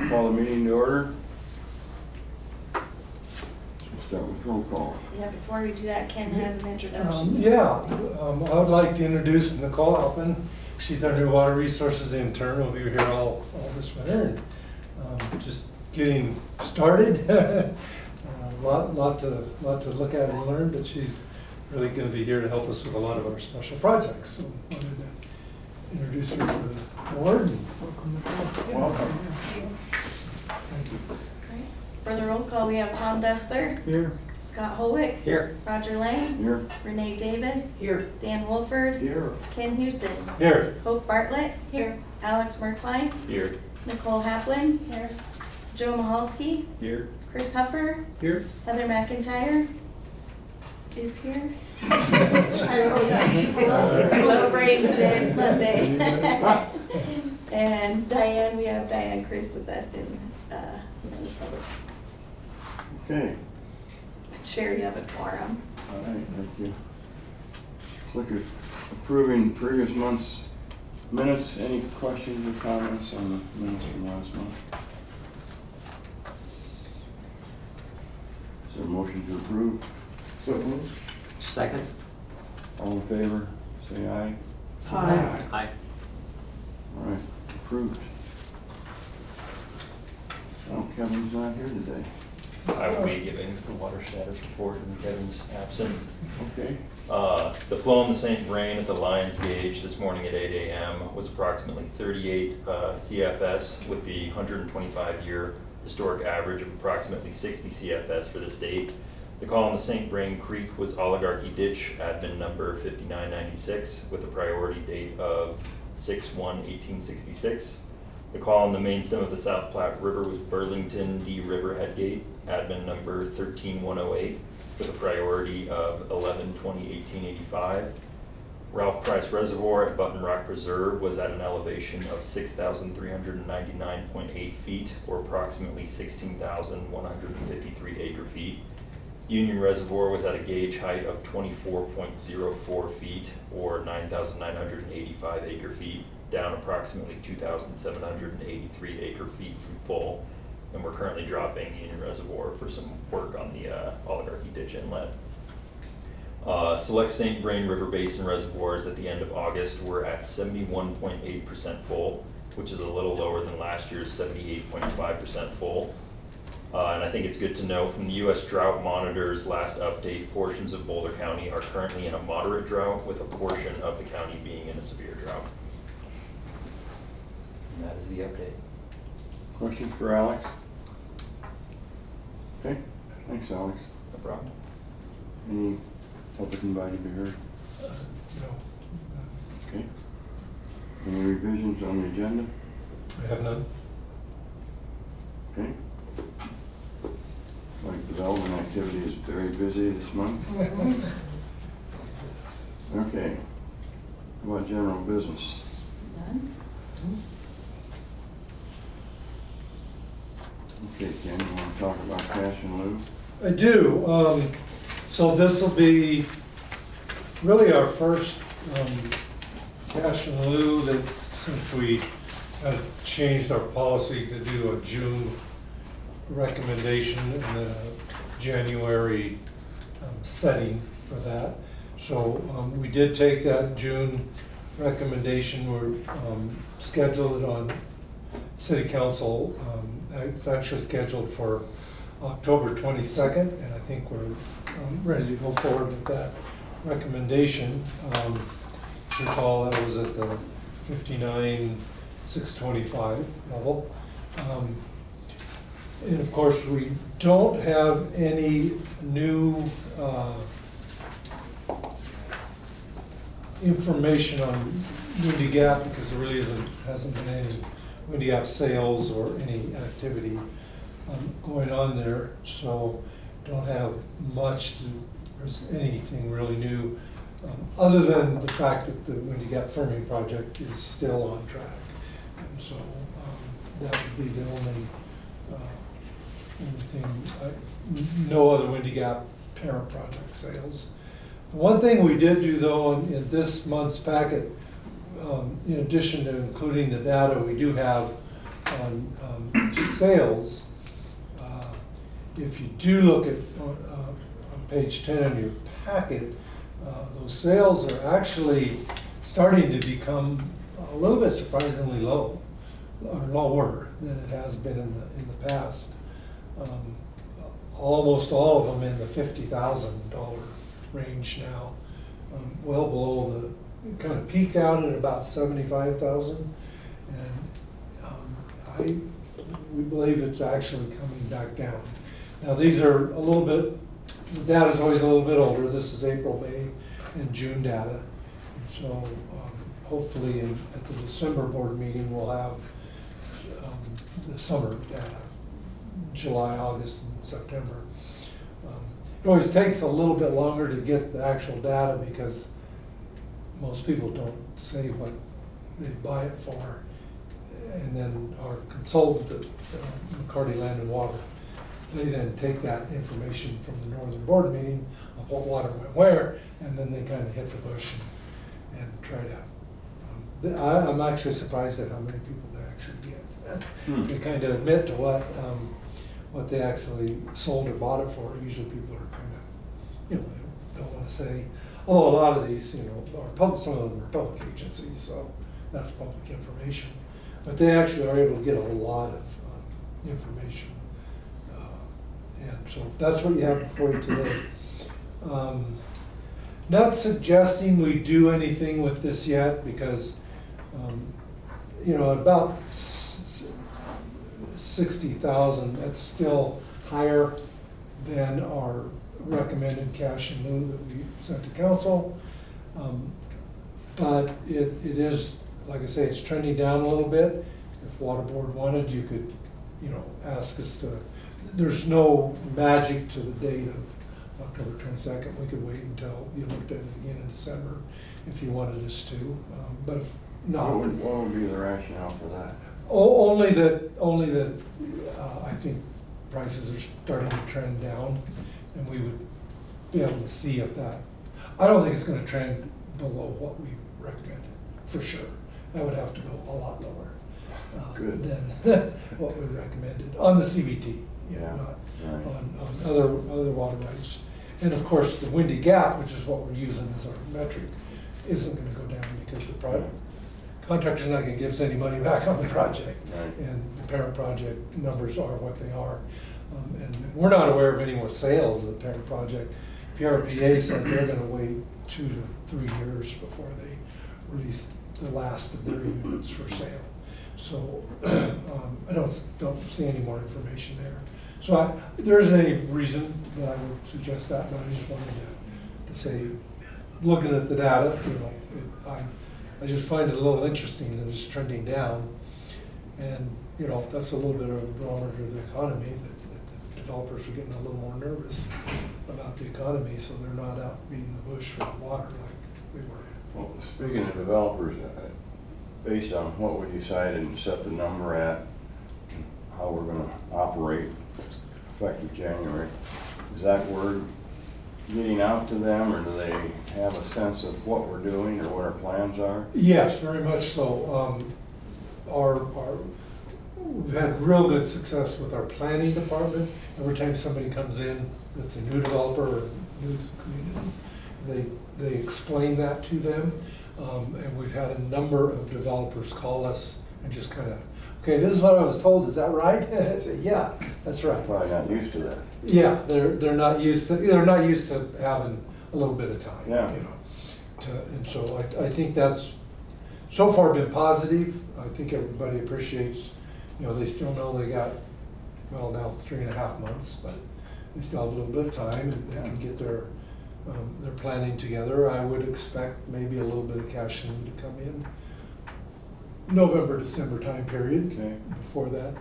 Call the meeting to order. We'll start with roll call. Yeah, before we do that, Ken has an introduction. I would like to introduce Nicole Halpin. She's our new Water Resources intern. We'll be here all this winter. And, just getting started. Lot to look at and learn, but she's really going to be here to help us with a lot of our special projects. So I wanted to introduce her to the board. And Welcome. thank you. Great. For the roll call, we have Tom Dessler, Here. Scott Holwick, Here. Roger Lang, Here. Renee Davis, Here. Dan Wolford, Here. Ken Houston, Here. Hope Bartlett, here, Alex Merkline, Here. Nicole Haplin, here, Joe Mahalski, Here. Chris Huffer, Here. Heather McIntyre is here. Slow brain today, it's Monday. And Diane, we have Diane Christ with us in the public. Okay. Chair, you have a quorum. All right, thank you. Let's look at approving previous month's minutes. Any questions or comments on the minutes from last month? Is there a motion to approve? So moved. Second. All in favor, say aye. Aye. All right, approved. Oh, Kevin's not here today. I will be giving the water status report in Kevin's absence. Okay. The flow in the St. Vrain at the Lions Gauge this morning at 8 a.m. was approximately 38 CFS, with the 125-year historic average of approximately 60 CFS for this date. The call on the St. Vrain Creek was Oligarchy Ditch, admin number 5996, with a priority date of 6/1/1866. The call on the main stem of the South Platte River was Burlington D. Riverhead Gate, admin number 13108, with a priority of 11/20/1885. Ralph Price Reservoir at Button Rock Preserve was at an elevation of 6,399.8 feet, or approximately 16,153 acre feet. Union Reservoir was at a gauge height of 24.04 feet, or 9,985 acre feet, down approximately 2,783 acre feet from full. And we're currently dropping Union Reservoir for some work on the Oligarchy Ditch Inlet. Select St. Vrain River Basin reservoirs at the end of August were at 71.8% full, which is a little lower than last year's 78.5% full. And I think it's good to know from the U.S. Drought Monitor's last update, portions of Boulder County are currently in a moderate drought, with a portion of the county being in a severe drought. And that is the update. Questions for Alex? Okay, thanks, Alex. No problem. Any public invited to be heard? No, Okay. Any revisions on the agenda? I have none. Okay. Like development activity is very busy this month. Okay. How about general business? None? Okay, Ken, you want to talk about cash in lieu? I do. So this will be really our first cash in lieu that, since we changed our policy to do a June recommendation and a January setting for that. So we did take that June recommendation. We're scheduled it on City Council. It's actually scheduled for October 22nd, and I think we're ready to go forward with that recommendation. Recall that was at the 59,625 level. And of course, we don't have any new information on Windy Gap, because there really hasn't been any Windy Gap sales or any activity going on there. So don't have much there's anything really new, other than the fact that the Windy Gap firming project is still on track. And so that would be the only thing, no other Windy Gap parent project sales. One thing we did do though in this month's packet, in addition to including the data we do have on sales, if you do look at on page 10 in your packet, those sales are actually starting to become a little bit surprisingly low, or lower than it has been in the past. Almost all of them in the $50,000 range now, well below the, kind of peaked out at about 75,000, and we believe it's actually coming back down. Now these are a little bit, the data's always a little bit older. This is April, May, and June data. And so hopefully at the December board meeting, we'll have the summer data, July, August, and September. It always takes a little bit longer to get the actual data because most people don't say what they buy it for. And then our consultant at McCarty Land and Water, they then take that information from the Northern Board meeting of what water went where, and then they kind of hit the bush and try to. I'm actually surprised at how many people they actually get. They kind of admit to what they actually sold or bought it for. Usually people are kind of, don't want to say. Although a lot of these, are public. Some of them are public agencies, so that's public information. But they actually are able to get a lot of information. And so that's what you have before you today. Not suggesting we do anything with this yet because, about 60,000, that's still higher than our recommended cash in lieu that we sent to council. But it is, like I say, it's trending down a little bit. If Water Board wanted, you could, ask us to, there's no magic to the date of October 22nd. We could wait until you looked at it again in December if you wanted us to. But if not. What would be the rationale for that? Only that I think prices are starting to trend down, and we would be able to see if that, I don't think it's gonna trend below what we recommended, for sure. That would have to go a lot lower Good. than what we recommended on the CBT, Yeah, not right. on other water rights. And of course, the Windy Gap, which is what we're using as our metric, isn't gonna go down because the contractor's not gonna give us any money back on the project. Right. And the parent project numbers are what they are. And we're not aware of any more sales of the parent project. PRPA said they're gonna wait 2 to 3 years before they release the last of their units for sale. So I don't see any more information there. So there isn't any reason that I would suggest that, but I just wanted to say, looking at the data, I just find it a little interesting that it's trending down. And, that's a little bit of a barometer to the economy, that the developers are getting a little more nervous about the economy, so they're not out beating the bush for water like they were. Well, speaking of developers, based on what we decided and set the number at, how we're gonna operate effective January, is that word getting out to them, or do they have a sense of what we're doing or what our plans are? Yes, very much so. We've had real good success with our planning department. Every time somebody comes in that's a new developer or new to the community, they explain that to them. And we've had a number of developers call us and just kind of, okay, this is what I was told, is that right? And I say, yeah, that's right. Probably not used to that. Yeah, they're not used to having a little bit of time. Yeah. And so I think that's so far been positive. I think everybody appreciates, they still know they got, well, now 3.5 months, but they still have a little bit of time and they can get their planning together. I would expect maybe a little bit of cash in to come in November, December time period. Okay. Before that.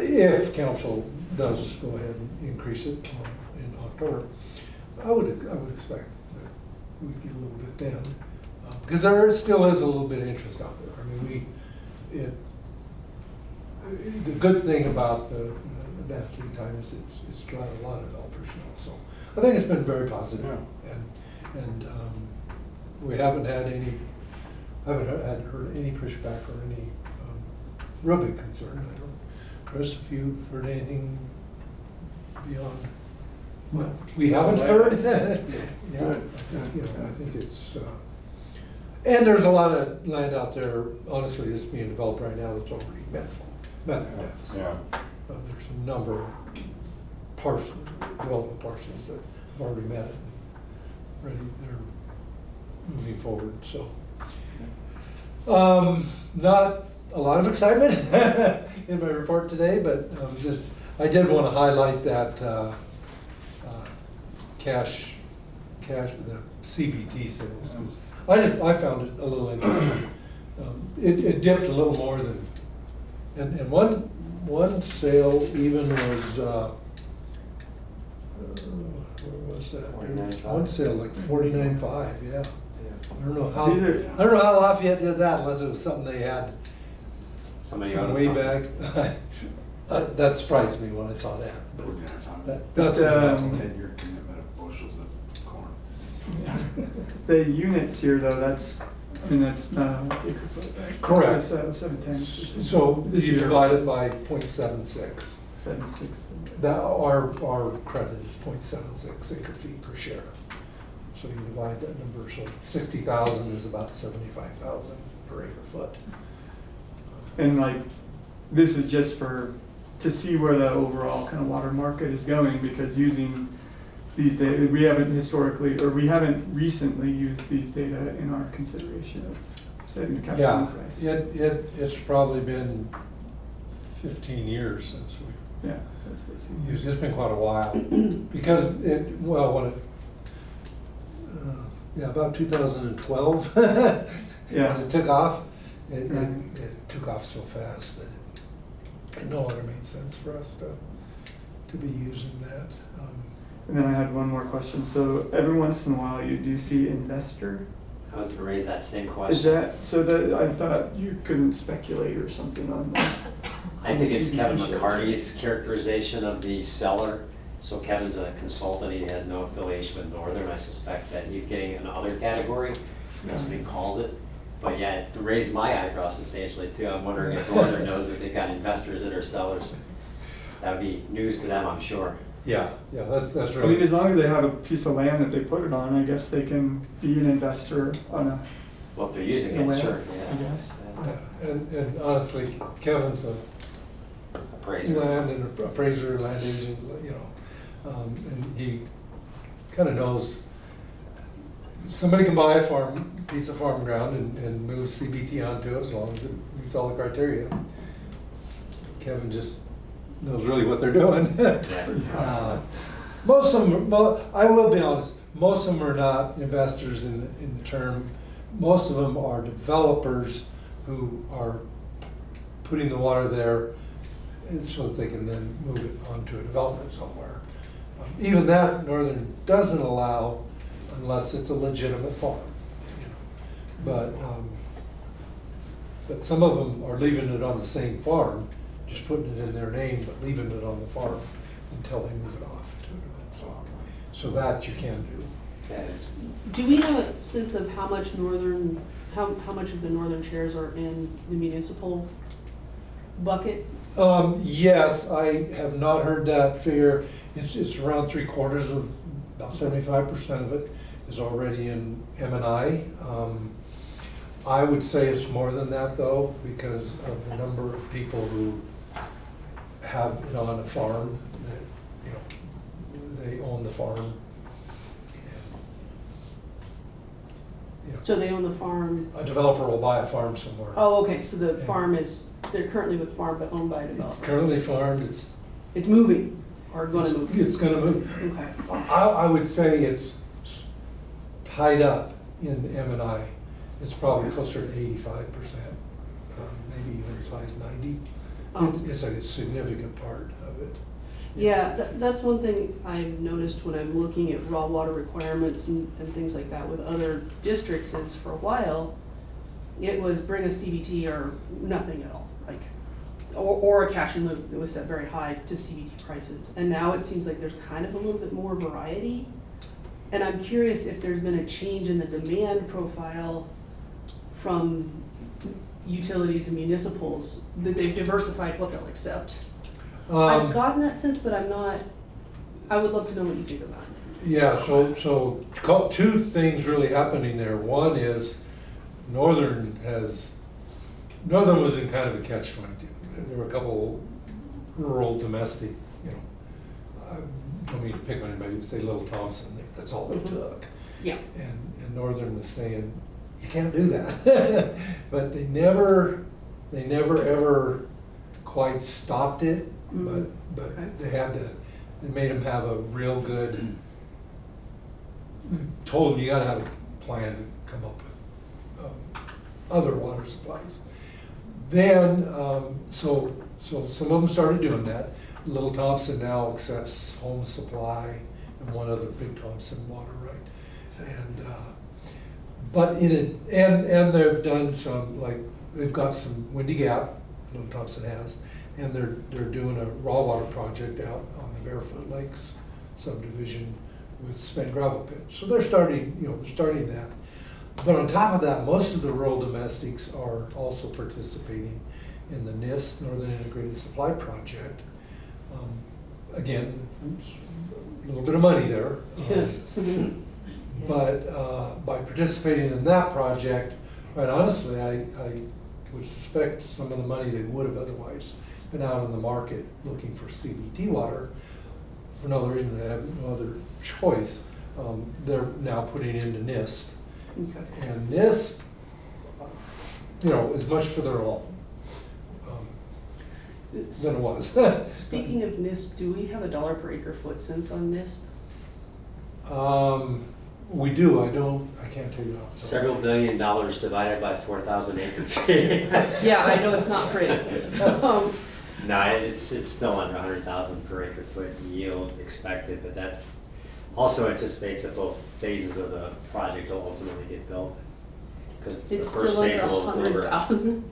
If council does go ahead and increase it in October, I would expect that we'd get a little bit then. Because there still is a little bit of interest out there. I mean, the good thing about the advanced lead time is it's drawn a lot of developers now. So I think it's been very positive. Yeah. And we haven't heard any pushback or any real big concern. I Chris, if you've heard anything beyond what we haven't heard? Yeah, I think, you know, I think it's, and there's a lot of land out there, honestly, that's being developed right now that's already met their deficit. Yeah, There's a number of parcels, development parcels that have already met it. Ready, they're moving forward, so. Not a lot of excitement in my report today, but just, I did want to highlight that cash, the CBT sales. 'Cause I found it a little interesting. It dipped a little more than, and one sale even was, where was that? $49.5. One sale like 49.5, yeah. I don't know how, These are- I don't know how Lafayette did that unless it was something they had Somebody from owed way something. back. That surprised me when I saw that. But that's, But, 10-year commitment of bushels of corn. The units here though, that's, I mean, that's not an acre foot, right? Correct. It's just, 710. so you divide it by 0.76. 76. That, our credit is 0.76 acre feet per share. So you divide that number, so 60,000 is about 75,000 per acre foot. And like, this is just to see where the overall kind of water market is going, because using these data, we haven't recently used these data in our consideration of setting the cash Yeah, flow price. it's probably been 15 years since we Yeah, that's basically. It's been quite a while, because when it, about 2012, when Yeah. it took off, it Right. took off so fast that it no longer made sense for us to be using that. And then I had one more question. So every once in a while you do see investor. I was gonna raise that same question. Is that, so that, I thought you couldn't speculate or something on that. I think it's CBT Kevin share. McCarty's characterization of the seller. So Kevin's a consultant, he has no affiliation with Northern. I suspect that he's getting an other category, that's what he calls it. But yeah, it raised my eyebrow substantially too. I'm wondering if Northern knows that they've got investors that are sellers. That would be news to them, I'm sure. Yeah, that's I really. mean, as long as they have a piece of land that they put it on, I guess they can be an investor on a, Well, if they're using in a it, way, sure, I yeah. guess. And honestly, Kevin's a Appraiser. land and appraiser, land agent, you know, and he kind of knows. Somebody can buy a piece of farm ground and move CBT onto it as long as it meets all the criteria. Kevin just knows really what they're doing. Yeah. Most of them, I will be honest, most of them are not investors in the term. Most of them are developers who are putting the water there and so that they can then move it onto a development somewhere. Even that Northern doesn't allow unless it's a legitimate farm. But some of them are leaving it on the same farm, just putting it in their name, but leaving it on the farm until they move it off to it. So that you can do. That is, Do we have a sense of how much how much of the northern shares are in the municipal bucket? Yes, I have not heard that figure. It's around 3/4 of, about 75% of it is already in M&I. I would say it's more than that though, because of the number of people who have it on a farm, that, you know, they own the farm. You know, So they own the farm. a developer will buy a farm somewhere. Oh, okay, so the Yeah. farm they're currently with farm but owned by a It's developer. currently farmed, it's Moving or gonna move. It's gonna move. Okay. I would say it's tied up in M&I. It's probably closer to 85%, maybe even as high as 90. Oh. It's a significant part of it. Yeah, that's one thing I've noticed when I'm looking at raw water requirements and things like that with other districts is for a while, it was bring a CBT or nothing at all, like, or a cash in lieu. It was set very high to CBT prices. And now it seems like there's kind of a little bit more variety. And I'm curious if there's been a change in the demand profile from utilities and municipals, that they've diversified what they'll accept. Um, I've gotten that sense, but I'm not, I would love to know what you think about it. Yeah, two things really happening there. One is Northern was in kind of a catch-22. There were a couple rural domestic, you know, I don't mean to pick on anybody, say Little Thompson, that's all they took. Yeah. And Northern was saying, you can't do that. But they never ever quite stopped it, but Okay. they made them have a real good, told them you gotta have a plan to come up with other water supplies. Then, so some of them started doing that. Little Thompson now accepts Home Supply and one other Big Thompson water right. And, but and they've done some, like, they've got some Windy Gap, Little Thompson has, and they're doing a raw water project out on the Barefoot Lakes subdivision with spent gravel pits. So they're starting that. But on top of that, most of the rural domestics are also participating in the NISP, Northern Integrated Supply Project. Again, a little bit of money there. But by participating in that project, quite honestly, I would suspect some of the money they would have otherwise been out in the market looking for CBT water, for no other reason, they have no other choice. They're now putting into NISP. Okay. And NISP, is much further along than it was. Speaking of NISP, do we have a $1 per acre foot sense on NISP? We do, I can't tell you. off the top. Several billion dollars divided by 4,000 acres. Yeah, I know it's not pretty. No, it's still under 100,000 per acre foot yield expected, but that also anticipates that both phases of the project will ultimately get built. Because the It's first still under phase will deliver. 100,000?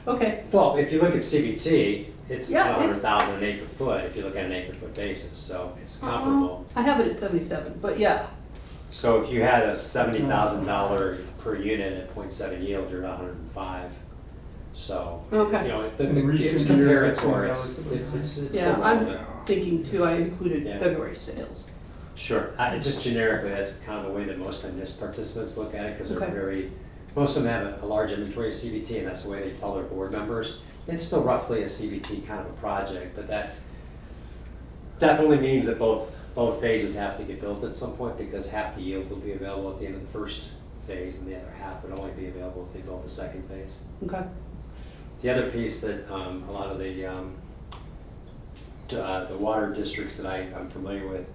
Okay, Well, if you look at CBT, it's Yeah, about it's- 100,000 an acre foot, if you look at an acre foot basis, so it's comparable. I have it at 77, but yeah, So if you had a $70,000 per unit at 0.7 yield, you're at 105. So, Okay. In recent it's years, it's been comparatory, relatively it's high. still yeah, relevant. I'm thinking too, I included Yeah. February sales. Sure, just generically, that's kind of the way that most NISP participants look at it, because they're Okay. most of them have a large inventory of CBT, and that's the way they tell their board members. It's still roughly a CBT kind of a project, but that definitely means that both phases have to get built at some point, because half the yield will be available at the end of the first phase, and the other half would only be available if they build the second phase. Okay. The other piece that a lot of the water districts that I'm familiar with,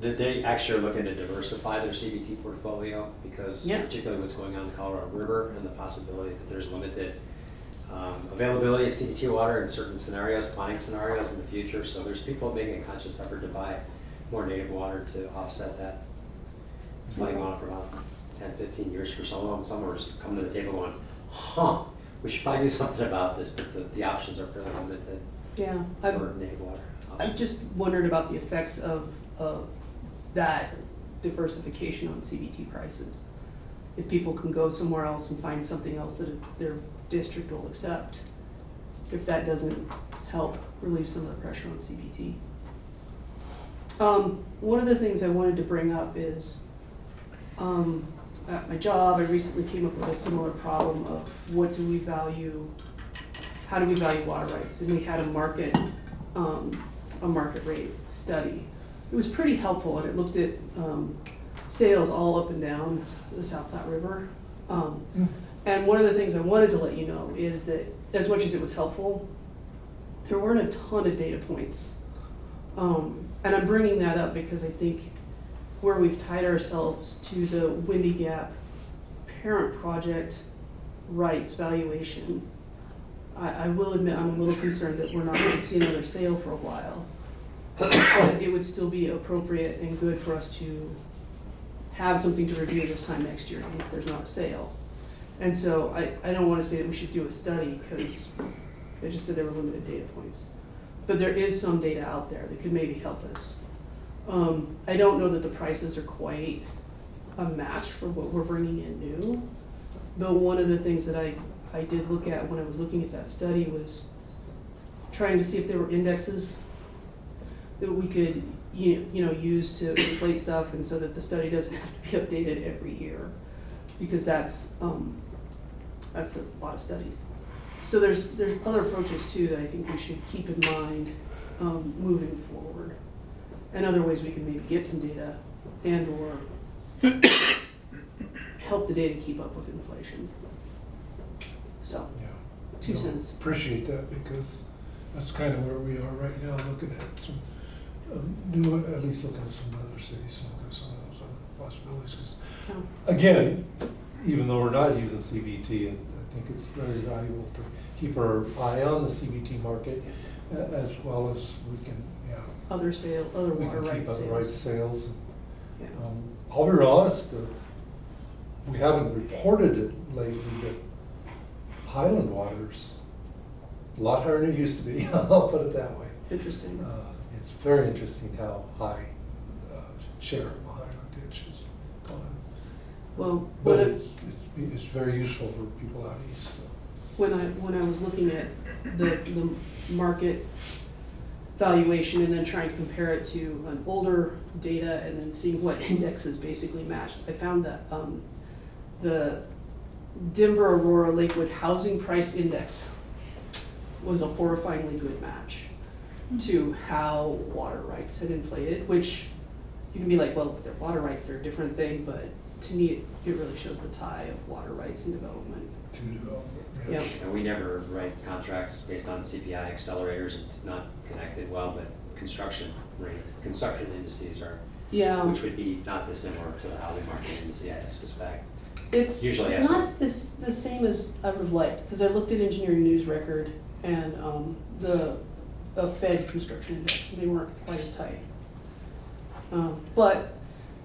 that they actually are looking to diversify their CBT portfolio, because Yeah. particularly what's going on in the Colorado River and the possibility that there's limited availability of CBT water in certain scenarios, planning scenarios in the future. So there's people making a conscious effort to buy more native water to offset that. Playing on it for about 10, 15 years for some of them. Some are just coming to the table going, we should probably do something about this, but the options are fairly limited Yeah, for native water. I just wondered about the effects of that diversification on CBT prices. If people can go somewhere else and find something else that their district will accept, if that doesn't help relieve some of the pressure on CBT. One of the things I wanted to bring up is, at my job, I recently came up with a similar problem of how do we value water rights? And we had a market rate study. It was pretty helpful, and it looked at sales all up and down the South Platte River. And one of the things I wanted to let you know is that as much as it was helpful, there weren't a ton of data points. And I'm bringing that up because I think where we've tied ourselves to the Windy Gap parent project rights valuation, I will admit I'm a little concerned that we're not going to see another sale for a while. But it would still be appropriate and good for us to have something to review this time next year, even if there's not a sale. And so I don't want to say that we should do a study, because I just said there were limited data points. But there is some data out there that could maybe help us. I don't know that the prices are quite a match for what we're bringing in new. But one of the things that I did look at when I was looking at that study was trying to see if there were indexes that we could, use to inflate stuff, and so that the study doesn't have to be updated every year, because that's a lot of studies. So there's other approaches too that I think we should keep in mind moving forward, and other ways we can maybe get some data and or help the data keep up with inflation. So, Yeah. 2 No, cents. Appreciate that, because that's kind of where we are right now, looking at some new, at least looking at some other cities, and looking at some of those other possibilities. 'Cause Yeah. again, even though we're not using CBT, I think it's very valuable to keep our eye on the CBT market, as well as we can, Other we water can keep rights other rights sales. sales. Yeah. I'll be real honest, we haven't reported it lately, but Highland water's a lot higher than it used to be, I'll put it that way. Interesting. It's very interesting how high share of the Highland ditch is gone. Well, But it's very useful for people out east. So. when I was looking at the market valuation and then trying to compare it to an older data and then seeing what indexes basically matched, I found that the Denver Aurora Lakewood Housing Price Index was a horrifyingly good match to how water rights had inflated, which you can be like, well, they're water rights, they're a different thing, but to me, it really shows the tie of water rights and development. To develop it. Yeah. And we never write contracts based on CPI accelerators, it's not connected well, but construction indices are, Yeah. which would be not dissimilar to the housing market index, I suspect. It's Usually it's has not the same as I would have liked, because I looked at Engineering News Record and the Fed construction index, and they weren't quite as tight. But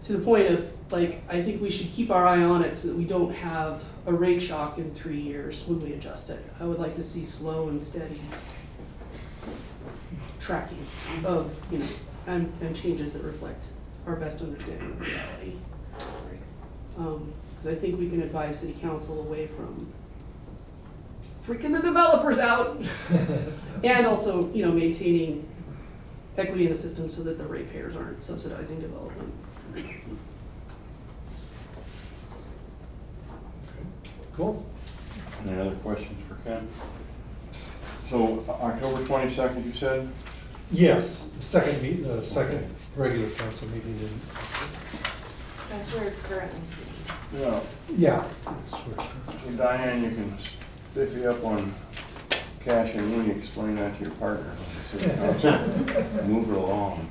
to the point of, like, I think we should keep our eye on it so that we don't have a rate shock in 3 years when we adjust it. I would like to see slow and steady tracking of, and changes that reflect our best understanding of reality. Because I think we can advise city council away from freaking the developers out and also, maintaining equity in the system so that the ratepayers aren't subsidizing development. Cool. Any other questions for Ken? So October 22nd, you said? Yes, the second regular council meeting in, That's where it's currently sitting. Yeah. yeah. that's where it's So Diane, you can spiff you up on cash and when you explain that to your partner. Move it along.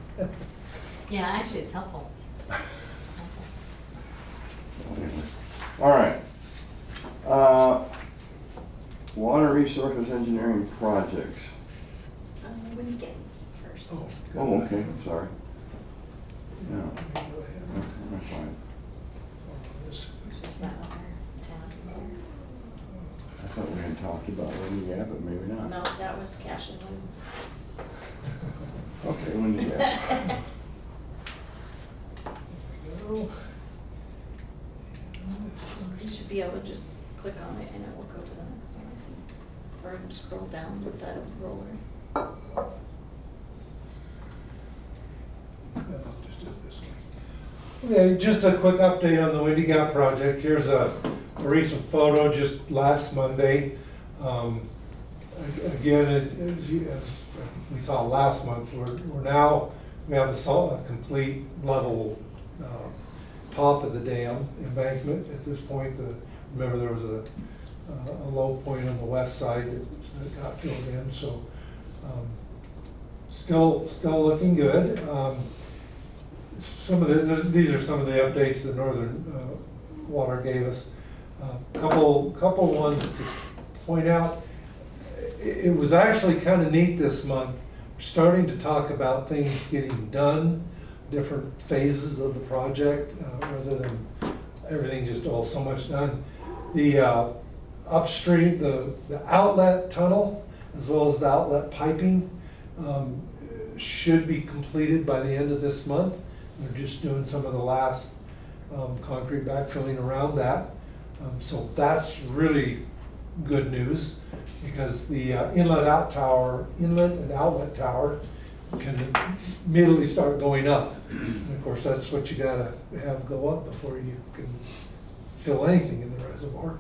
Yeah, actually, it's helpful. All right. Water resources engineering projects. When you get first. Oh, Oh, okay, I'm sorry. Yeah, Go ahead. that's fine. It's just not on our tab I thought we had talked about when you have it, maybe there. not. No, that was cash and Okay, when you have it. Go. You should be able to just click on it and it will go to the next one. Or scroll down with the roller. I'll just do it this way. Okay, just a quick update on the Windy Gap project. Here's a recent photo just last Monday. Again, as we saw last month, we have a complete level top of the dam embankment at this point. Remember, there was a low point on the west side that got filled in, so still looking good. These are some of the updates that Northern Water gave us. Couple ones to point out. It was actually kind of neat this month, starting to talk about things getting done, different phases of the project, rather than everything just all so much done. The upstream, the outlet tunnel, as well as the outlet piping, should be completed by the end of this month. They're just doing some of the last concrete backfilling around that. So that's really good news, because the inlet and outlet tower can immediately start going up. And of course, that's what you gotta have go up before you can fill anything in the reservoir.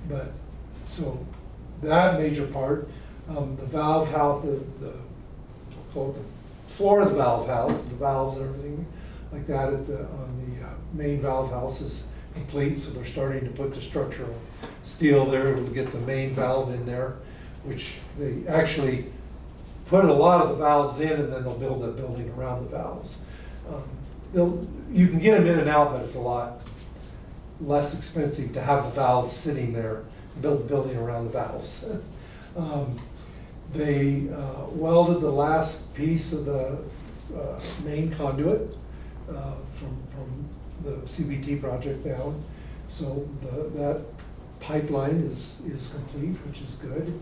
But, so that major part, the valve house, called the floor of the valve house, the valves and everything like that on the main valve house is complete, so they're starting to put the structural steel there to get the main valve in there, which they actually put a lot of the valves in, and then they'll build a building around the valves. You can get them in and out, but it's a lot less expensive to have the valves sitting there and build the building around the valves. They welded the last piece of the main conduit from the CBT project down. So that pipeline is complete, which is good.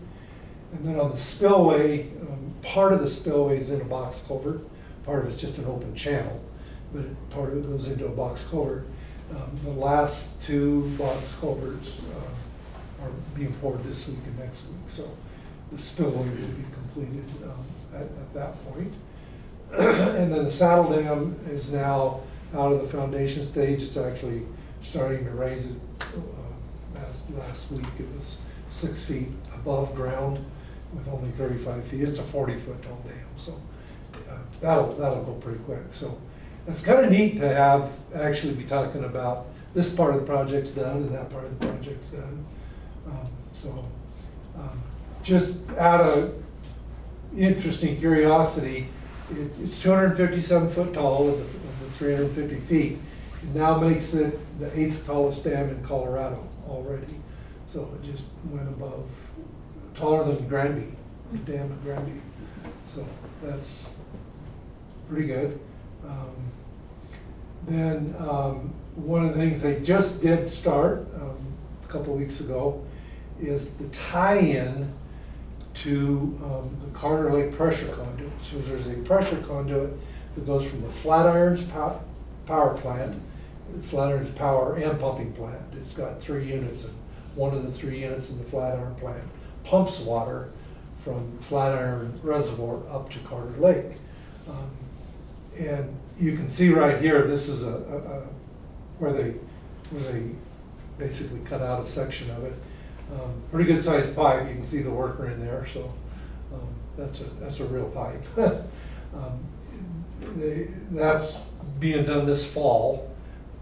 And then on the spillway, part of the spillway is in a box culvert, part of it's just an open channel, but part of it goes into a box culvert. The last two box culverts are being poured this week and next week, so the spillway will be completed at that point. And then the saddle dam is now out of the foundation stage. It's actually starting to raise it. As last week, it was 6 feet above ground with only 35 feet. It's a 40-foot tall dam, so that'll go pretty quick. So it's kind of neat to have, actually be talking about this part of the project's done and that part of the project's done. Just out of interesting curiosity, it's 257 foot tall with the 350 feet. It now makes it the 8th tallest dam in Colorado already. So it just went above, taller than Granby, the dam at Granby. So that's pretty good. Then one of the things they just did start a couple weeks ago is the tie-in to the Carter Lake pressure conduit. So there's a pressure conduit that goes from the Flatirons power plant, Flatirons power and pumping plant. It's got 3 units, and one of the 3 units in the Flatiron plant pumps water from Flatiron Reservoir up to Carter Lake. And you can see right here, this is where they basically cut out a section of it. Pretty good sized pipe. You can see the worker in there, so that's a real pipe. That's being done this fall.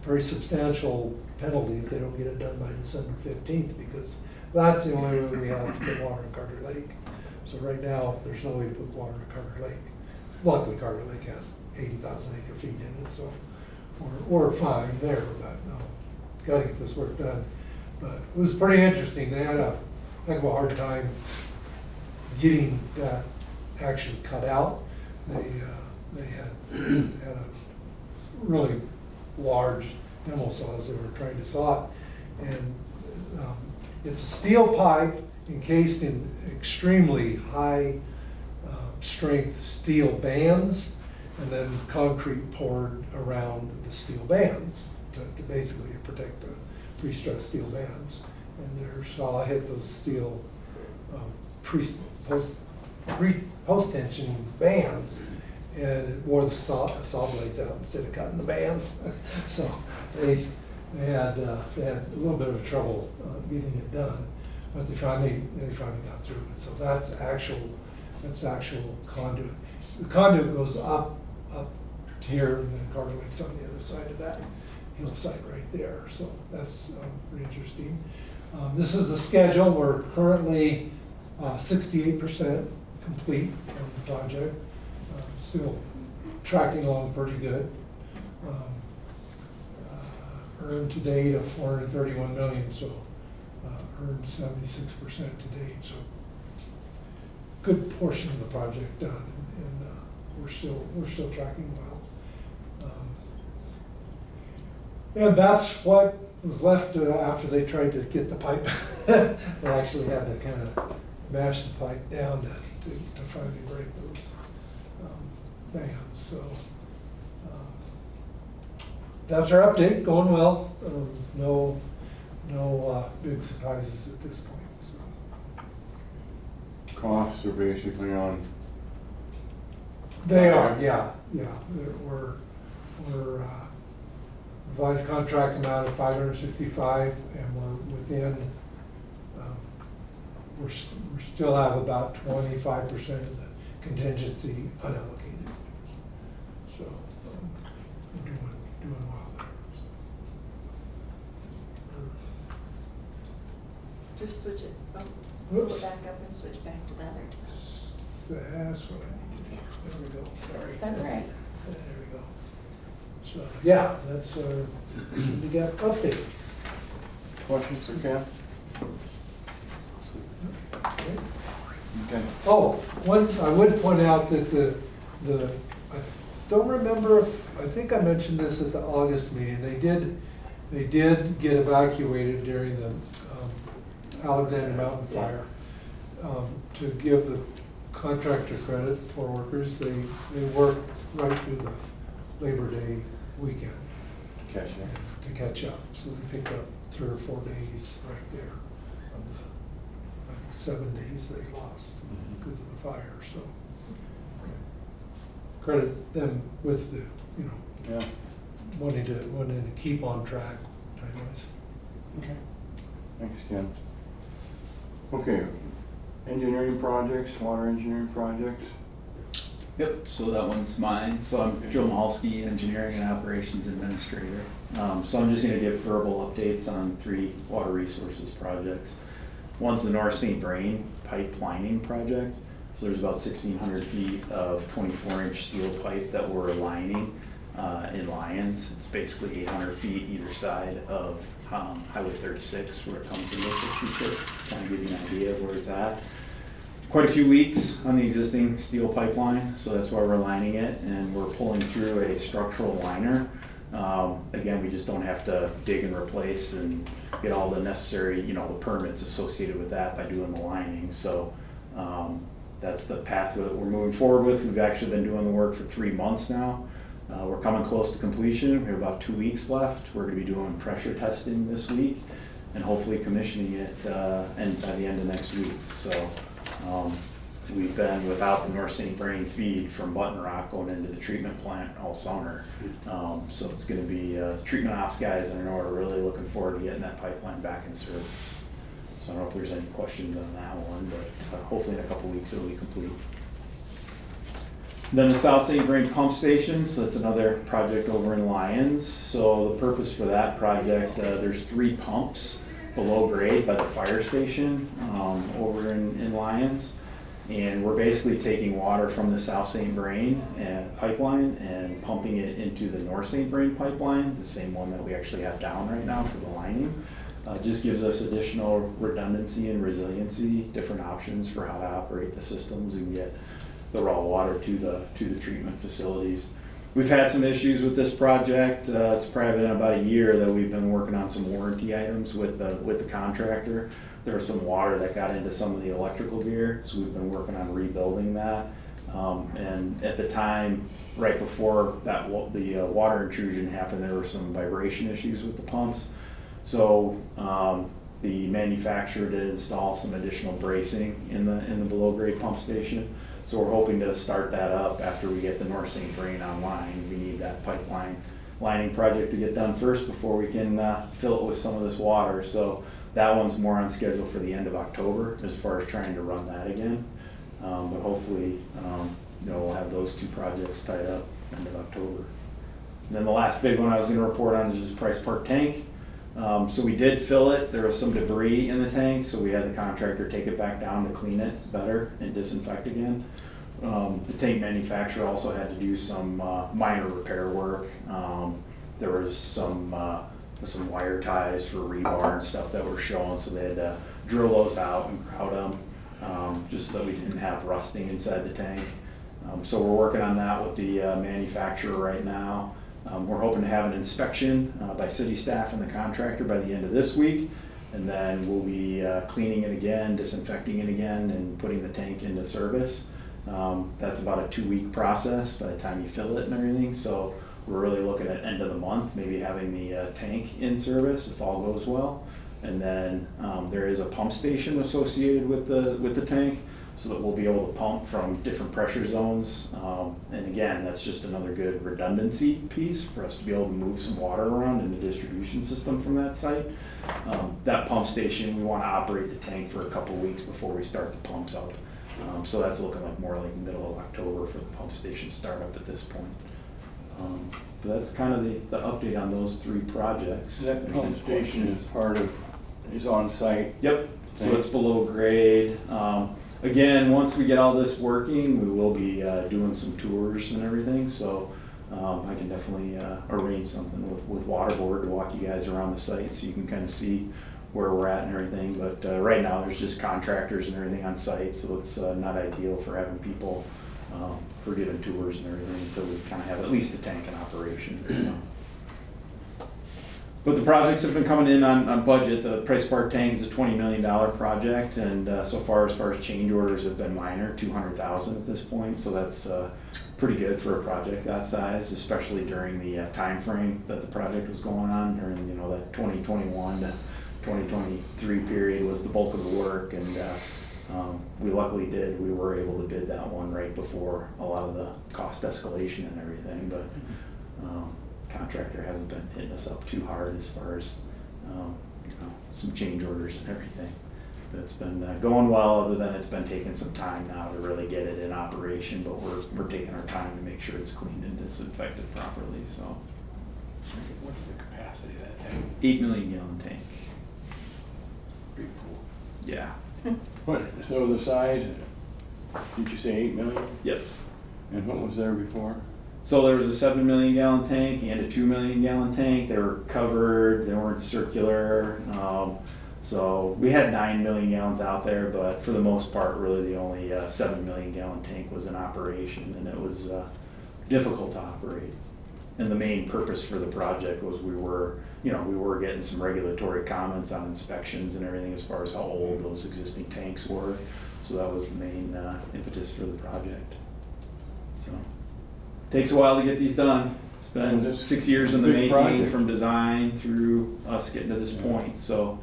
Very substantial penalty if they don't get it done by December 15th, because that's the only way we have to put water in Carter Lake. So right now, there's no way to put water in Carter Lake. Luckily, Carter Lake has 80,000 acre feet in it, so we're fine there, but no, gotta get this work done. But it was pretty interesting. They had a heck of a hard time getting that actually cut out. They had a really large demo saw as they were trying to saw it. And it's a steel pipe encased in extremely high strength steel bands, and then concrete poured around the steel bands to basically protect the pre-stressed steel bands. And their saw hit those steel post-tension bands, and it wore the saw blades out instead of cutting the bands. So they had a little bit of trouble getting it done, but they finally got through it. So that's actual conduit. The conduit goes up here, and then Carter Lake's on the other side of that hillside right there. So that's pretty interesting. This is the schedule. We're currently 68% complete on the project. Still tracking along pretty good. Earned to date of $431 million, so earned 76% to date. So good portion of the project done, and we're still tracking well. And that's what was left after they tried to get the pipe. They actually had to kind of mash the pipe down to finally break those bands. So that's our update. Going well. no big surprises at this point, so. Costs are basically on, They are, yeah. We're revised contract amount of 565, and we're within, we still have about 25% of the contingency unallocated. So, we're doing well there. Just switch it, pull Oops. it back up and switch back to the other. That's what I need to do. There we go, sorry. That's all right. There we go. So, yeah, that's, we got update. questions for Ken? Okay. Oh, I would point out that I don't remember if, I think I mentioned this at the August meeting, they did get evacuated during the Alexander Mountain Fire. To give the contractor credit for workers, they worked right through the Labor Day weekend Catch you. to catch up. So they picked up 3 or 4 days right there. Of the, like 7 days they lost because of the fire, so. Credit them with the, Yeah. wanting to keep on track time-wise. Okay. Thanks, Ken. Okay, engineering projects, water engineering projects. Yep, so that one's mine. So I'm Joe Mahalski, Engineering and Operations Administrator. So I'm just gonna give verbal updates on 3 water resources projects. One's the North St. Vrain pipe lining project. So there's about 1,600 feet of 24-inch steel pipe that we're lining in Lyons. It's basically 800 feet either side of Highway 36 where it comes into 66, kind of give you an idea of where it's at. Quite a few leaks on the existing steel pipeline, so that's why we're lining it, and we're pulling through a structural liner. Again, we just don't have to dig and replace and get all the necessary, the permits associated with that by doing the lining. So that's the path that we're moving forward with. We've actually been doing the work for 3 months now. We're coming close to completion. We have about 2 weeks left. We're gonna be doing pressure testing this week and hopefully commissioning it and by the end of next week. So we've been without the North St. Vrain feed from Button Rock going into the treatment plant all summer. So it's gonna be treatment ops guys, and I know are really looking forward to getting that pipeline back in service. So I don't know if there's any questions on that one, but hopefully in a couple weeks it'll be complete. Then the South St. Vrain pump station, so that's another project over in Lyons. So the purpose for that project, there's 3 pumps below grade by the fire station over in Lyons. And we're basically taking water from the South St. Vrain pipeline and pumping it into the North St. Vrain pipeline, the same one that we actually have down right now for the lining. Just gives us additional redundancy and resiliency, different options for how to operate the systems and get the raw water to the treatment facilities. We've had some issues with this project. It's probably been about a year that we've been working on some warranty items with the contractor. There was some water that got into some of the electrical gear, so we've been working on rebuilding that. And at the time, right before that, the water intrusion happened, there were some vibration issues with the pumps. So the manufacturer did install some additional bracing in the below grade pump station. So we're hoping to start that up after we get the North St. Vrain online. We need that pipeline lining project to get done first before we can fill it with some of this water. So that one's more on schedule for the end of October as far as trying to run that again. But hopefully, we'll have those 2 projects tied up end of October. And then the last big one I was going to report on is just Price Park Tank. So we did fill it. There was some debris in the tank, so we had the contractor take it back down to clean it better and disinfect again. The tank manufacturer also had to do some minor repair work. There was some wire ties for rebar and stuff that were showing, so they had to drill those out and grout them just so that we didn't have rusting inside the tank. So we're working on that with the manufacturer right now. We're hoping to have an inspection by city staff and the contractor by the end of this week, and then we'll be cleaning it again, disinfecting it again, and putting the tank into service. That's about a 2-week process by the time you fill it and everything, so we're really looking at end of the month, maybe having the tank in service if all goes well. And then there is a pump station associated with the tank, so that we'll be able to pump from different pressure zones. And again, that's just another good redundancy piece for us to be able to move some water around in the distribution system from that site. That pump station, we want to operate the tank for a couple weeks before we start the pumps up. So that's looking like more like middle of October for the pump station startup at this point. But that's kind of the update on those three projects. That pump station is on site? Yep, so it's below grade. Again, once we get all this working, we will be doing some tours and everything, so I can definitely arrange something with Waterboard to walk you guys around the site so you can kind of see where we're at and everything. But right now, there's just contractors and everything on site, so it's not ideal for having people for giving tours and everything until we kind of have at least a tank in operation. So. But the projects have been coming in on budget. The Price Park tank is a $20 million project, and so far as change orders have been minor, 200,000 at this point. So that's pretty good for a project that size, especially during the time frame that the project was going on. During that 2021 to 2023 period was the bulk of the work, and we were able to bid that one right before a lot of the cost escalation and everything. But contractor hasn't been hitting us up too hard as far as some change orders and everything. But it's been going well, other than it's been taking some time now to really get it in operation, but we're taking our time to make sure it's cleaned and disinfected properly. So What's the capacity of that tank? 8 million gallon tank. Big pool. Yeah. So the size, did you say 8 million? Yes. And what was there before? So there was a 7 million gallon tank and a 2 million gallon tank. They were covered, they weren't circular. So we had 9 million gallons out there, but for the most part, really the only 7 million gallon tank was in operation, and it was difficult to operate. And the main purpose for the project was we were getting some regulatory comments on inspections and everything as far as how old those existing tanks were. So that was the main impetus for the project. So takes a while to get these done. It's been 6 years in the Big making, project. from design through us getting to this point. So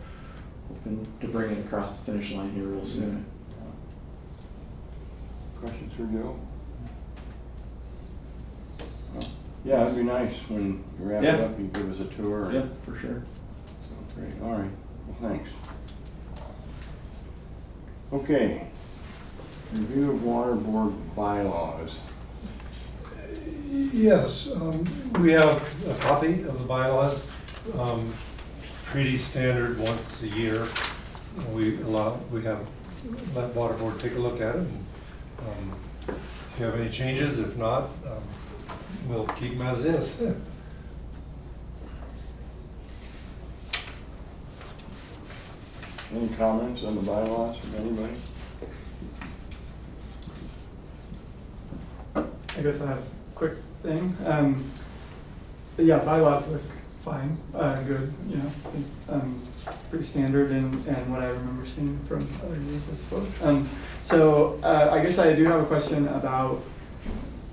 hoping to bring it across the finish line here real soon. Questions for Joe? Well, yeah, it'd be nice when you wrap it Yeah. up, you give us a tour. Yeah, for sure. Great, all right, well, thanks. Okay, review of water board bylaws. Yes, we have a copy of the bylaws, pretty standard once a year. We have let water board take a look at it. And, if you have any changes, if not, we'll keep them as is. Any comments on the bylaws from anybody? I guess I have a quick thing. Yeah, bylaws look fine, good, pretty standard and what I remember seeing from other years, I suppose. So I guess I do have a question about,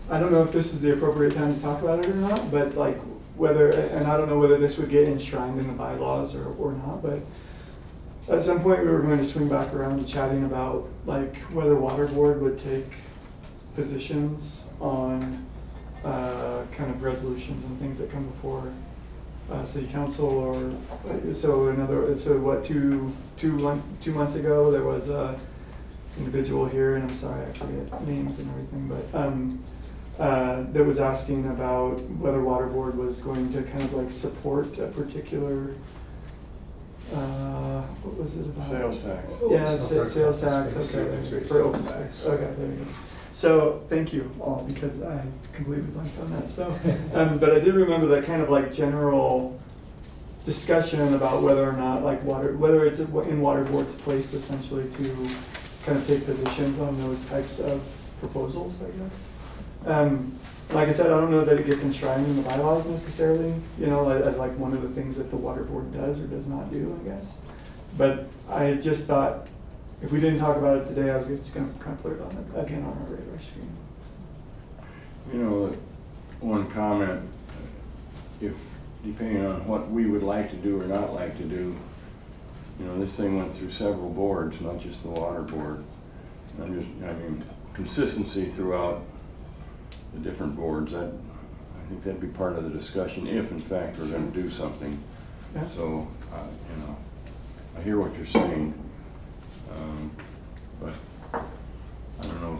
I don't know if this is the appropriate time to talk about it or not, but like whether, and I don't know whether this would get enshrined in the bylaws or not, but at some point we were going to swing back around to chatting about like whether water board would take positions on kind of resolutions and things that come before city council, or so what 2 months ago there was a individual here, and I'm sorry I forget names and everything, but that was asking about whether water board was going to kind of like support a particular what was it about? Sales tax. Yeah, sales Tax, tax, open okay, space. for open space, okay, there you go. So, thank you all, because I completely blanked on that, so, but I did remember that kind of like general discussion about whether or not like whether it's in water board's place essentially to kind of take positions on those types of proposals, I guess. Like I said, I don't know that it gets enshrined in the bylaws necessarily, as like one of the things that the water board does or does not do, I guess. But I just thought, if we didn't talk about it today, I was just going to kind of put it on again on our radar screen. One comment, if depending on what we would like to do or not like to do, you know, this thing went through several boards, not just the water board. I mean, consistency throughout the different boards, I think that'd be part of the discussion if in fact we're gonna do something. Yeah. So, you know, I hear what you're saying, but I don't know.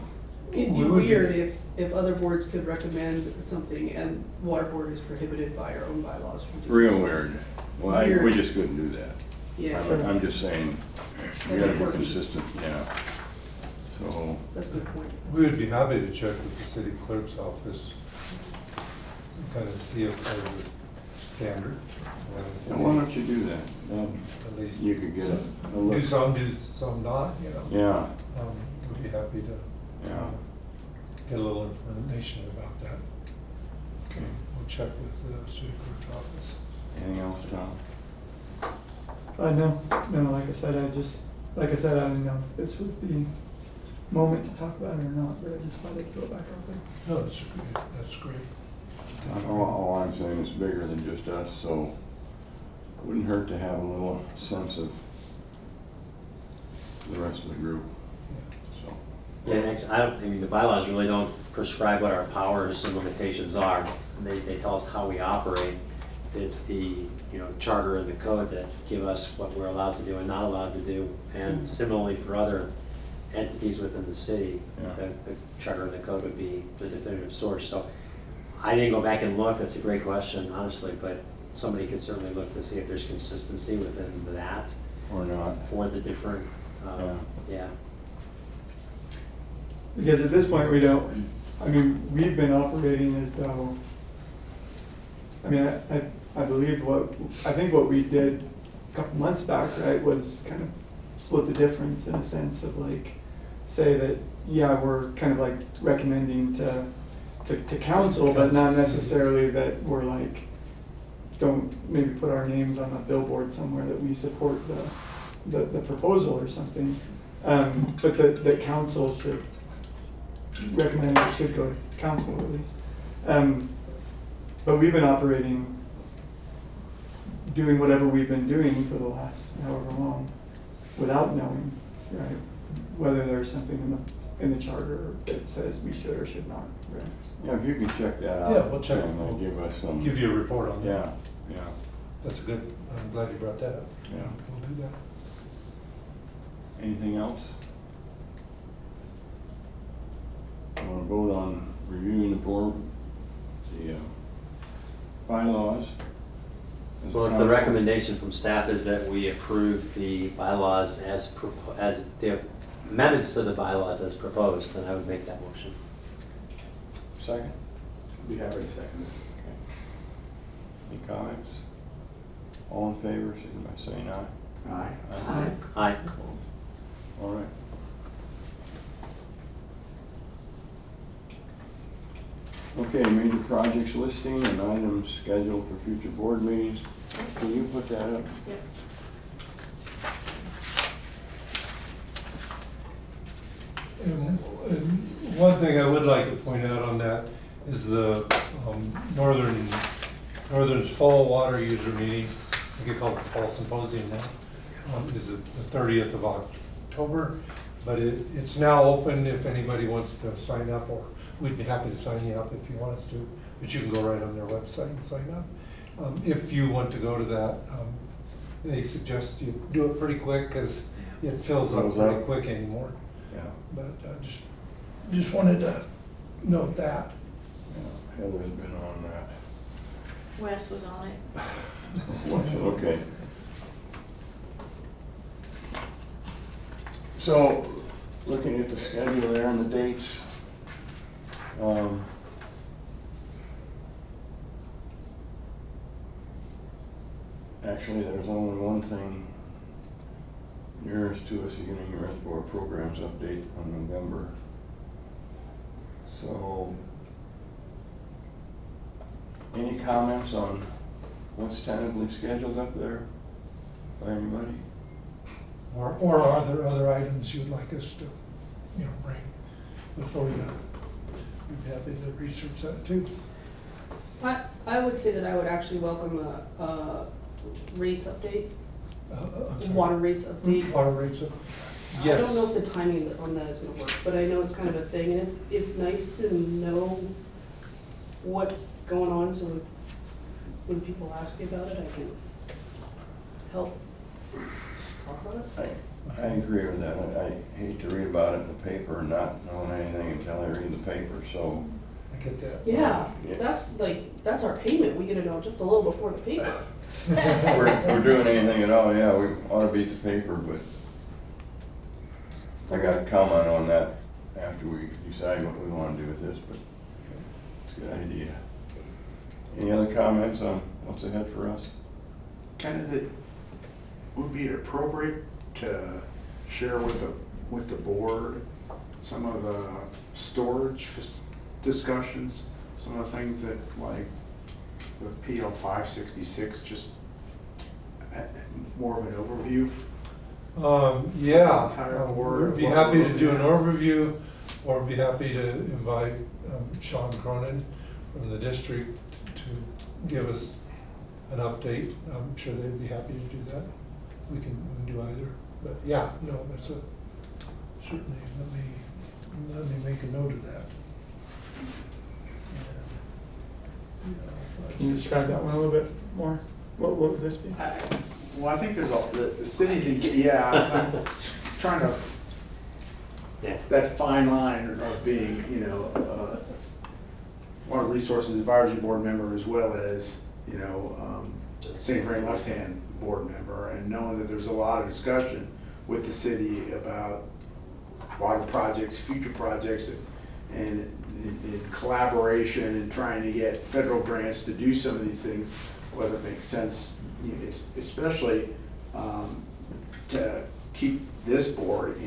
It'd be We would be- weird if other boards could recommend something and water board is prohibited by our own bylaws from doing Real so. weird. Well, we Weird. just couldn't do that. Yeah, I'm just saying, we gotta be consistent, yeah. So, that's a good point. We would be happy to check with the city clerk's office, kind of see if there's a standard. and why don't you do that? Then At least you could get a do look. some not, you know. Yeah, We'd be happy to yeah, get a little information about that. okay. We'll check with the city clerk's office. Anything else, Tom? No, like I said, I didn't know if this was the moment to talk about it or not, but I just thought I'd throw it back out there. No, that's great. All I'm saying is bigger than just us, so it wouldn't hurt to have a little sense of the rest of the group, so. Yeah, and actually, I mean, the bylaws really don't prescribe what our powers and limitations are. They tell us how we operate. It's the, charter and the code that give us what we're allowed to do and not allowed to do. And similarly for other entities within the city, Yeah. the charter and the code would be the definitive source. So I didn't go back and look, that's a great question, honestly, but somebody could certainly look to see if there's consistency within that Or not. for the different, yeah. Because at this point, we've been operating as though, I believe I think what we did a couple months back, right, was kind of split the difference in a sense of like, say that, yeah, we're kind of like recommending to council, but not necessarily that we're like, don't maybe put our names on a billboard somewhere that we support the proposal or something. But the council should recommend it should go to council at least. But we've been operating, doing whatever we've been doing for the last however long, without knowing, right, whether there's something in the charter that says we should or should not, right? Yeah, if you can check that out. Yeah, we'll check. And give us some. Give you a report on that. Yeah, yeah, That's a good, I'm glad you brought that up. Yeah. We'll do that. anything else? I want to vote on reviewing the bylaws. as a Well, the council. recommendation from staff is that we approve the bylaws as the amendments to the bylaws as proposed, then I would make that motion. Second? Be happy to second Okay. Any comments? All in favor, signify by saying aye. it. Aye. Aye. Aye. All right. Okay, major projects listing and items scheduled for future board meetings. Can you put that up? Yep. And one thing I would like to point out on that is the Northern's Fall Water User Meeting, I think they call it the Fall Symposium now, is the 30th of October. But it's now open if anybody wants to sign up, or we'd be happy to sign you up if you want us to. But you can go right on their website and sign up. If you want to go to that, they suggest you do it pretty quick because it fills up Fills pretty up. quick anymore. Yeah. But just wanted to note that. Yeah, Heather's been on that. Wes was on it. Okay. So, looking at the schedule there and the dates, actually, there's only one thing nearest to us, the Union Reservoir Programs update on November. So, any comments on what's tentatively scheduled up there by anybody? Or are there other items you'd like us to, bring before you? We'd be happy to research that too. I would say that I would actually welcome a rates update I'm sorry. Water rates update. Water rates, I yes. don't know if the timing on that is gonna work, but I know it's kind of a thing, and it's nice to know what's going on, so when people ask me about it, I can help talk about it. I agree with that. I hate to read about it in the paper and not knowing anything until I read the paper, so. I get that. Yeah, that's our payment, we get to know just a little before the paper. If we're doing anything at all, yeah, we ought to beat the paper, but I got a comment on that after we decide what we want to do with this, but it's a good idea. Any other comments on what's ahead for us? Ken, would be it appropriate to share with the board some of the storage discussions, some of the things that like the PL 566, just more of an overview? Yeah, Entire board. we'd be happy to do an overview, or be happy to invite Sean Cronin from the district to give us an update. I'm sure they'd be happy to do that. We can do either, but yeah, no, that's certainly, let me make a note of that. Can you describe that one a little bit more? What would this be? Well, I think there's the cities, I'm trying to, Yeah. that fine line of being, Water Resources Advisory Board member as well as, St. Vrain Left Hand Board member, and knowing that there's a lot of discussion with the city about water projects, future projects, and in collaboration and trying to get federal grants to do some of these things, whether it makes sense, especially to keep this board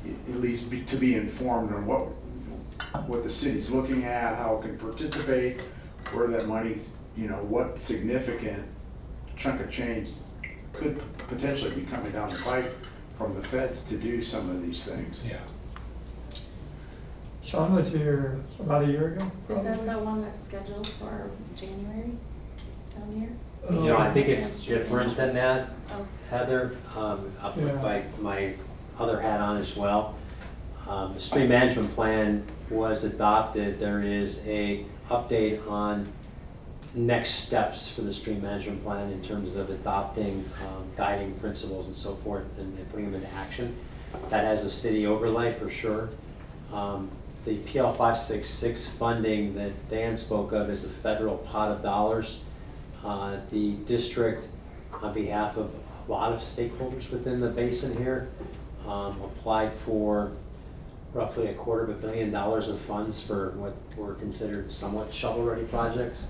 at least to be informed on what the city's looking at, how it can participate, where that money's, what significant chunk of change could potentially be coming down the pipe from the feds to do some of these things. Yeah. Sean was here about a year ago. Is that the one that's scheduled for January down here? I think it's different than that, Oh, Heather. I'll put Yeah. my other hat on as well. The stream management plan was adopted. There is a update on next steps for the stream management plan in terms of adopting guiding principles and so forth and putting them into action. That has a city overlay for sure. The PL 566 funding that Dan spoke of is a federal pot of dollars. The district, on behalf of a lot of stakeholders within the basin here, applied for roughly $250 million of funds for what were considered somewhat shovel-ready projects.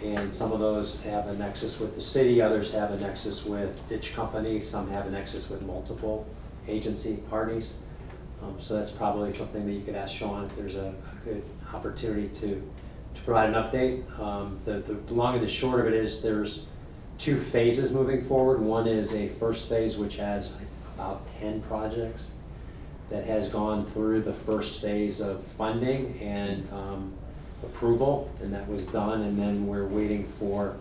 And some of those have a nexus with the city, others have a nexus with ditch companies, some have a nexus with multiple agency parties. So that's probably something that you could ask Sean if there's a good opportunity to provide an update. The long and the short of it is there's 2 phases moving forward. One is a first phase which has about 10 projects that has gone through the first phase of funding and approval, and that was done, and then we're waiting for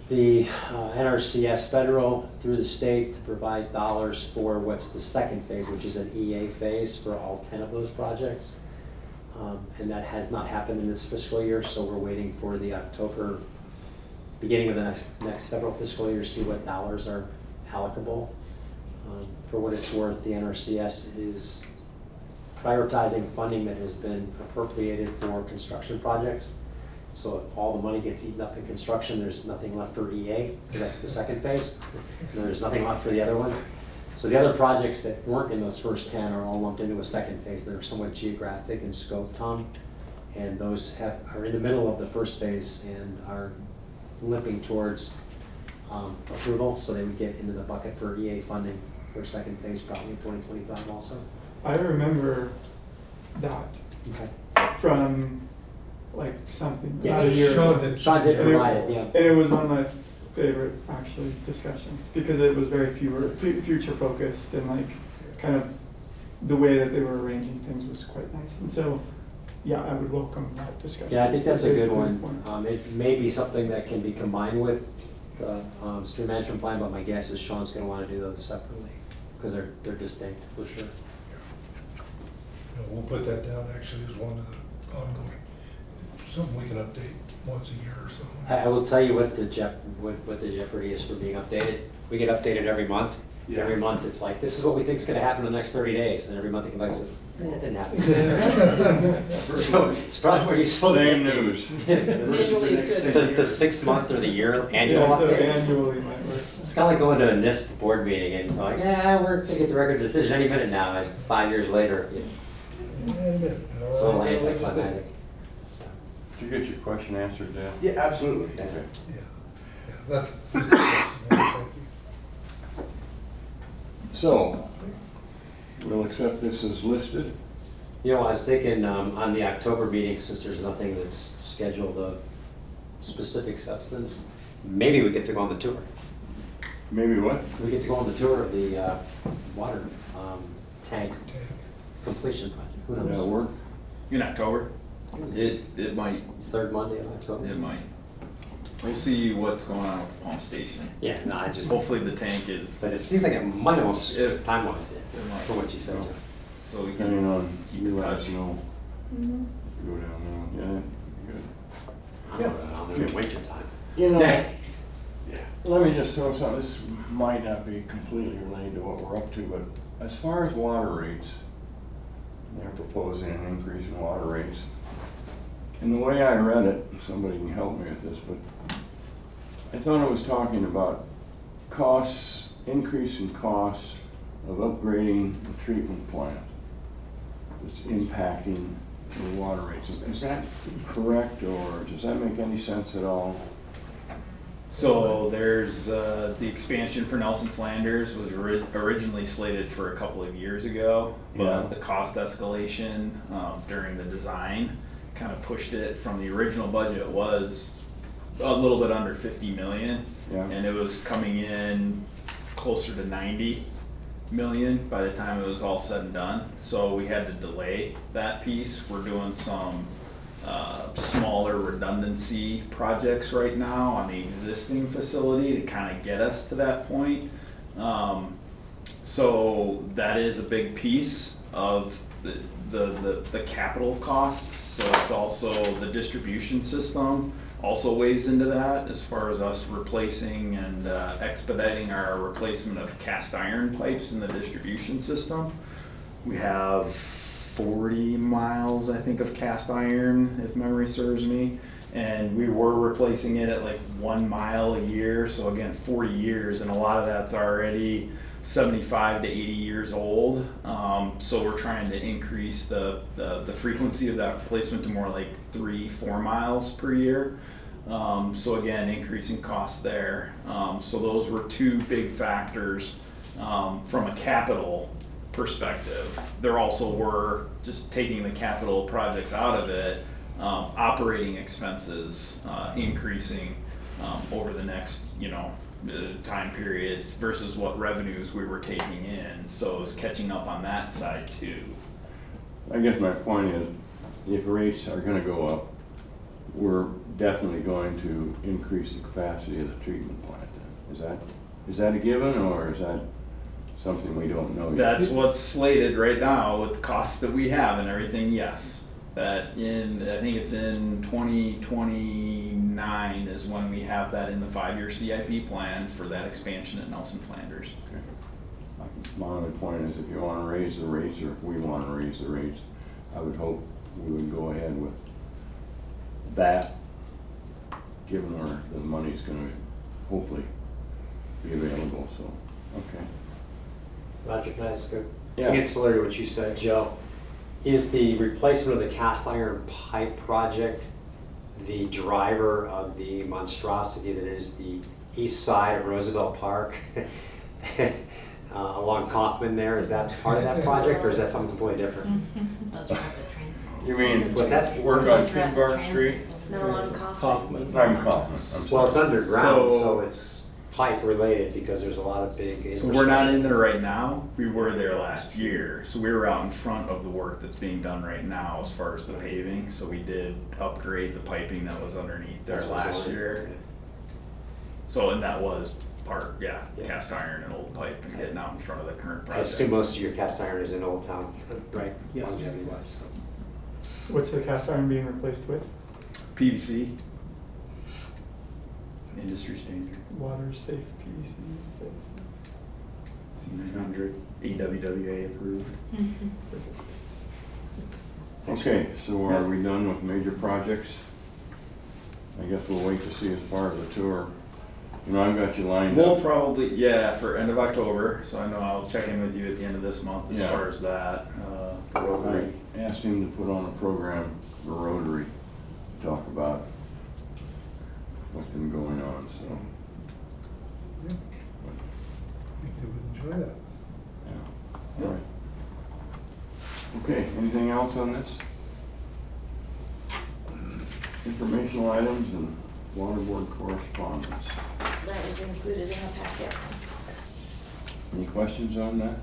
the NRCS federal through the state to provide dollars for what's the second phase, which is an EA phase for all 10 of those projects. And that has not happened in this fiscal year, so we're waiting for the October, beginning of the next federal fiscal year to see what dollars are allocable. For what it's worth, the NRCS is prioritizing funding that has been appropriated for construction projects. So if all the money gets eaten up in construction, there's nothing left for EA, because that's the second phase. And there's nothing left for the other ones. So the other projects that weren't in those first 10 are all lumped into a second phase. They're somewhat geographic in scope, Tom. And those are in the middle of the first phase and are limping towards approval, so they would get into the bucket for EA funding for second phase probably in 2025 also. I remember that Okay. from like something, Yeah, about a year Sean ago. did. Sean did provide it, yeah. And it was one of my favorite actually discussions because it was very future focused and like kind of the way that they were arranging things was quite nice. And so, yeah, I would welcome that discussion. Yeah, I think that's a good Basically, one. It may be something that can be combined with the stream management plan, but my guess is Sean's gonna wanna do those separately, because they're distinct, for sure. We'll put that down actually as one of the ongoing, something we can update once a year or so. I will tell you what the what the jeopardy is for being updated. We get updated every month. Yeah. Every month, it's like, this is what we think is gonna happen in the next 30 days, and every month it comes back and says, that didn't happen. So it's probably where you're supposed to. Same news. Visually is good. The 6 month or the year annual Yeah, so updates. annually might work. It's kind of like going to a NIST board meeting and like, yeah, we're gonna get the record of decision any minute now, and 5 years later, it's a little anticlimactic. So, Did you get your question answered, Dan? Yeah, absolutely. Okay. Yeah, that's. Thank you. So, we'll accept this as listed. You know, I was thinking on the October meeting, since there's nothing that's scheduled of specific substance, maybe we get to go on the tour. Maybe what? We get to go on the tour of the water tank completion project. Who That'll knows? work? In October? It might, Third Monday of October? it might. We'll see what's going on with the pump station. Yeah, no, I just, Hopefully the tank is, but it seems like it might almost, It- time-wise, it might. for what you said, Jeff. so we Depending can on, keep you in let us touch. know. Mhm. Go down there, yeah, good. I don't know, I'll do it winter time. You know, Yeah. let me just throw something, this might not be completely related to what we're up to, but as far as water rates, they're proposing an increase in water rates. And the way I read it, somebody can help me with this, but I thought it was talking about costs, increase in costs of upgrading the treatment plant. It's impacting the water rates. Is that correct, or does that make any sense at all? So there's, the expansion for Nelson Flanders was originally slated for a couple of years ago, Yeah. but the cost escalation, during the design kind of pushed it from the original budget was a little bit under 50 million. Yeah. And it was coming in closer to 90 million by the time it was all said and done. So we had to delay that piece. We're doing some smaller redundancy projects right now on the existing facility to kind of get us to that point. So that is a big piece of the capital costs. So it's also the distribution system also weighs into that as far as us replacing and expediting our replacement of cast iron pipes in the distribution system. We have 40 miles, I think, of cast iron, if memory serves me. And we were replacing it at like 1 mile a year. So again, 40 years, and a lot of that's already 75 to 80 years old. So we're trying to increase the frequency of that replacement to more like 3-4 miles per year. So again, increasing costs there. So those were two big factors from a capital perspective. There also were, just taking the capital projects out of it, operating expenses increasing over the next, time period versus what revenues we were taking in. So it's catching up on that side too. I guess my point is, if rates are gonna go up, we're definitely going to increase the capacity of the treatment plant then. Is that a given, or is that something we don't know yet? That's what's slated right now with the costs that we have and everything, yes. That I think it's in 2029 is when we have that in the 5-year CIP plan for that expansion at Nelson Flanders. Okay. My only point is, if you wanna raise the rates, or if we wanna raise the rates, I would hope we would go ahead with that, given where the money's gonna hopefully be available, so, okay. Roger, can I ask a, Yeah. ancillary to what you said, Joe? Is the replacement of the cast iron pipe project the driver of the monstrosity that is the east side of Roosevelt Park along Kaufman there? Is that part of that project, or is that something completely different? Those are at the transit. You mean, What's that? work on Those are at the Kinbar transit Street? No, on coffee. I'm Kaufman, I'm Well, sorry. it's underground, So- so it's pipe related because there's a lot of big. So we're not in there right now. We were there last year. So we were out in front of the work that's being done right now as far as the paving. So we did upgrade the piping that was underneath there That's what's last on it. year. So, and that was part, yeah, Yeah. cast iron and old pipe and getting out in front of the current I project. assume most of your cast iron is in Old Town, right? Yes. Longevity wise, so. What's the cast iron being replaced with? PVC. Industry standard. Water safe PVC. C900, AWWA approved. Okay, so are we done with major projects? I guess we'll wait to see as part of the tour. You know, I've got you lined We'll up. probably, yeah, for end of October, so I know I'll check in with you at the end of this month as Yeah. far as that. The Rotary. I asked him to put on a program for Rotary, to talk about what's been going on, so, Yeah. I think they would enjoy that. yeah. All right. Okay, anything else on this? Informational items and water board correspondence. That is included in the packet. Any questions on that?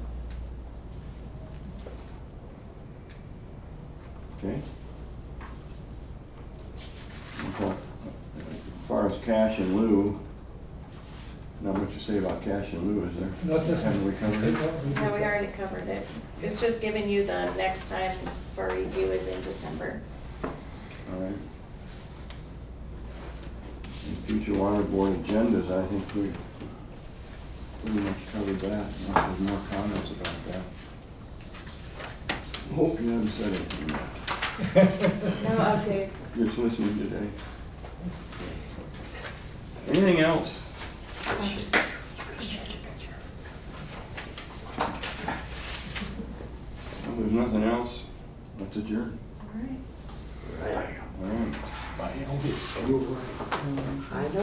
Okay. Okay. As far as cash in lieu, not much to say about cash in lieu, is there? Not this one. Haven't we covered it? No, we already covered it. It's just giving you the next time for review is in December. All right. And future water board agendas, I think we pretty much covered that, unless there's more comments about that. Hope you haven't said anything yet. No updates. Just listening today. Anything else? Well, there's nothing else. Let's adjourn. All right. Right. All right. Bye. I know.